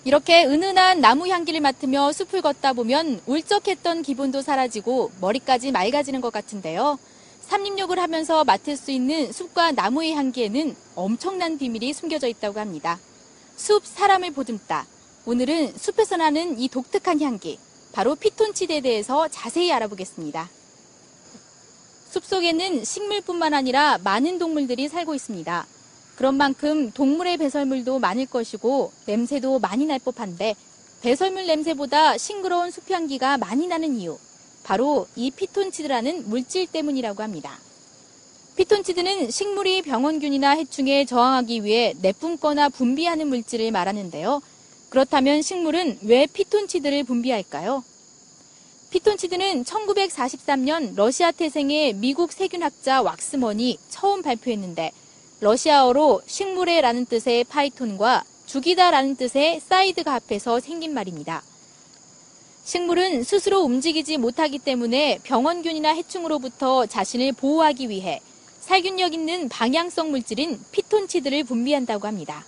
이렇게 은은한 나무 향기를 맡으며 숲을 걷다 보면 울적했던 기분도 사라지고 머리까지 맑아지는 것 같은데요. 삼림욕을 하면서 맡을 수 있는 숲과 나무의 향기에는 엄청난 비밀이 숨겨져 있다고 합니다. 숲 사람을 보듬다. 오늘은 숲에서 나는 이 독특한 향기, 바로 피톤치드에 대해서 자세히 알아보겠습니다. 숲속에는 식물뿐만 아니라 많은 동물들이 살고 있습니다. 그런 만큼 동물의 배설물도 많을 것이고 냄새도 많이 날 법한데 배설물 냄새보다 싱그러운 숲향기가 많이 나는 이유, 바로 이 피톤치드라는 물질 때문이라고 합니다. 피톤치드는 식물이 병원균이나 해충에 저항하기 위해 내뿜거나 분비하는 물질을 말하는데요. 그렇다면 식물은 왜 피톤치드를 분비할까요? 피톤치드는 1943년 러시아 태생의 미국 세균학자 왁스먼이 처음 발표했는데 러시아어로 식물의라는 뜻의 파이톤과 죽이다라는 뜻의 사이드가 합해서 생긴 말입니다. 식물은 스스로 움직이지 못하기 때문에 병원균이나 해충으로부터 자신을 보호하기 위해 살균력 있는 방향성 물질인 피톤치드를 분비한다고 합니다.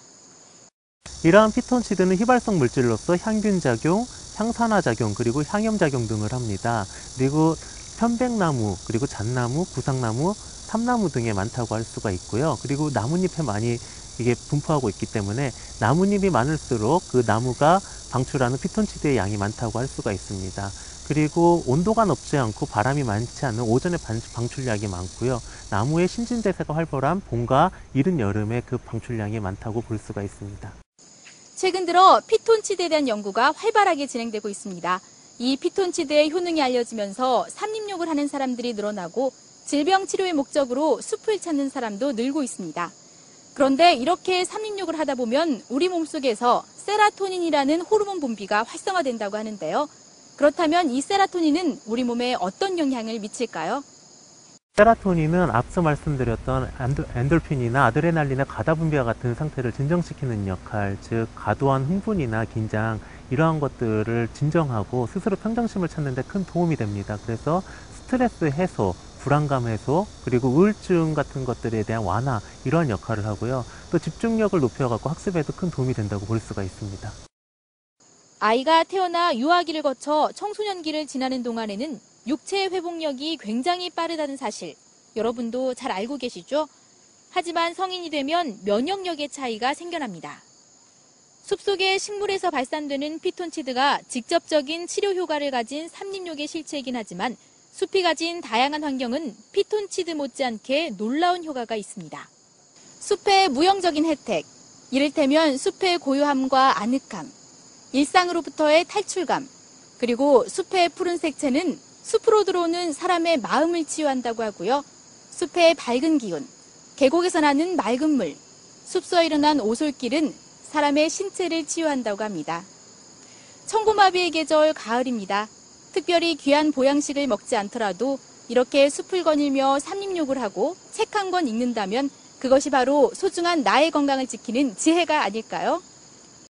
이러한 피톤치드는 휘발성 물질로서 향균작용, 향산화작용, 그리고 향염작용 등을 합니다. 그리고 편백나무, 그리고 잣나무, 구상나무, 삼나무 등에 많다고 할 수가 있고요. 그리고 나뭇잎에 많이 이게 분포하고 있기 때문에 나뭇잎이 많을수록 그 나무가 방출하는 피톤치드의 양이 많다고 할 수가 있습니다. 그리고 온도가 높지 않고 바람이 많지 않은 오전에 방출량이 많고요. 나무의 신진대사가 활발한 봄과 이른 여름에 그 방출량이 많다고 볼 수가 있습니다. 최근 들어 피톤치드에 대한 연구가 활발하게 진행되고 있습니다. 이 피톤치드의 효능이 알려지면서 삼림욕을 하는 사람들이 늘어나고 질병 치료의 목적으로 숲을 찾는 사람도 늘고 있습니다. 그런데 이렇게 삼림욕을 하다 보면 우리 몸속에서 세라토닌이라는 호르몬 분비가 활성화된다고 하는데요. 그렇다면 이 세라토닌은 우리 몸에 어떤 영향을 미칠까요? 세라토닌은 앞서 말씀드렸던 엔돌핀이나 아드레날린의 과다 분비와 같은 상태를 진정시키는 역할, 즉 과도한 흥분이나 긴장, 이러한 것들을 진정하고 스스로 평정심을 찾는 데 큰 도움이 됩니다. 그래서 스트레스 해소, 불안감 해소, 그리고 우울증 같은 것들에 대한 완화, 이러한 역할을 하고요. 또 집중력을 높여갖고 학습에도 큰 도움이 된다고 볼 수가 있습니다. 아이가 태어나 유아기를 거쳐 청소년기를 지나는 동안에는 육체 회복력이 굉장히 빠르다는 사실, 여러분도 잘 알고 계시죠? 하지만 성인이 되면 면역력의 차이가 생겨납니다. 숲속의 식물에서 발산되는 피톤치드가 직접적인 치료 효과를 가진 삼림욕의 실체이긴 하지만 숲이 가진 다양한 환경은 피톤치드 못지않게 놀라운 효과가 있습니다. 숲의 무형적인 혜택, 이를테면 숲의 고요함과 아늑함, 일상으로부터의 탈출감, 그리고 숲의 푸른 색채는 숲으로 들어오는 사람의 마음을 치유한다고 하고요. 숲의 밝은 기운, 계곡에서 나는 맑은 물, 숲서 일어난 오솔길은 사람의 신체를 치유한다고 합니다. 청고마비의 계절 가을입니다. 특별히 귀한 보양식을 먹지 않더라도 이렇게 숲을 거닐며 삼림욕을 하고 책 한 권 읽는다면 그것이 바로 소중한 나의 건강을 지키는 지혜가 아닐까요?